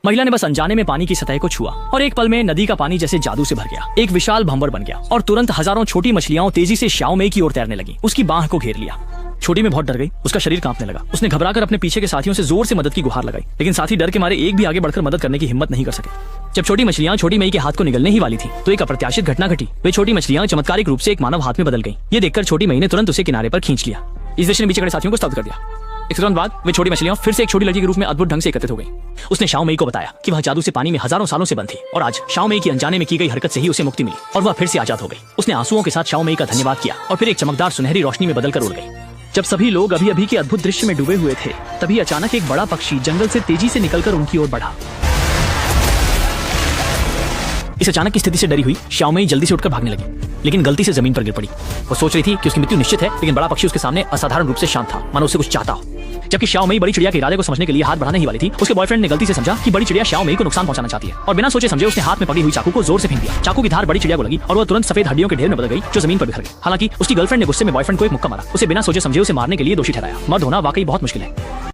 महिला ने बस अनजाने में पानी की सतह को छुआ और एक पल में नदी का पानी जैसे जादू से भर गया, एक विशाल भंवर बन गया और तुरंत हजारों छोटी मछलियां तेजी से शाओ मेई की ओर तैरने लगी। उसकी बाह को घेर लिया। छोटी में बहुत डर गई, उसका शरीर कांपने लगा। उसने घबराकर अपने पीछे के साथियों से जोर से मदद की गुहार लगाई, लेकिन साथी डर के मारे एक भी आगे बढ़कर मदद करने की हिम्मत नहीं कर सके। जब छोटी मछलियां छोटी मई के हाथ को निगलने ही वाली थी तो एक अप्रत्याशित घटना घटी। वे छोटी मछलियां चमत्कारिक रूप से एक मानव हाथ में बदल गईं। ये देखकर छोटी मई ने तुरंत उसे किनारे पर खींच लिया। इस दृश्य ने पीछे खड़े साथियों को स्तब्ध कर दिया। एक तुरंत बाद वे छोटी मछलियां फिर से एक छोटी लड़की के रूप में अद्भुत ढंग से एकत्रित हो गईं। उसने शाओ मेई को बताया कि वह जादू से पानी में हजारों सालों से बंद थी और आज शाओ मेई की अनजाने में की गई हरकत से ही उसे मुक्ति मिली और वह फिर से आजाद हो गई। उसने आंसुओं के साथ शाओ मेई का धन्यवाद किया और फिर एक चमकदार सुनहरी रोशनी में बदलकर उड़ गई। जब सभी लोग अभी अभी के अद्भुत दृश्य में डूबे हुए थे, तभी अचानक एक बड़ा पक्षी जंगल से तेजी से निकलकर उनकी ओर बढ़ा। इस अचानक की स्थिति से डरी हुई शाओ मेई जल्दी से उठकर भागने लगी, लेकिन गलती से जमीन पर गिर पड़ी। वो सोच रही थी कि उसकी मृत्यु निश्चित है, लेकिन बड़ा पक्षी उसके सामने असाधारण रूप से शांत था, मानो उससे कुछ चाहता हो। जबकि शाओ मेई बड़ी चिड़िया के इरादे को समझने के लिए हाथ बढ़ाने ही वाली थी, उसके बॉयफ्रेंड ने गलती से समझा कि बड़ी चिड़िया शाओ मेई को नुकसान पहुंचाना चाहती है और बिना सोचे समझे उसने हाथ में पकड़ी हुई चाकू को जोर से फेंक दिया। चाकू की धार बड़ी चिड़िया को लगी और वह तुरंत सफेद हड्डियों के ढेर में बदल गई जो जमीन पर बिखर गई। हालांकि उसकी गर्लफ्रेंड ने गुस्से में बॉयफ्रेंड को एक मुक्का मारा, उसे बिना सोचे समझे उसे मारने के लिए दोषी ठहराया। मर्द होना वाकई बहुत मुश्किल है।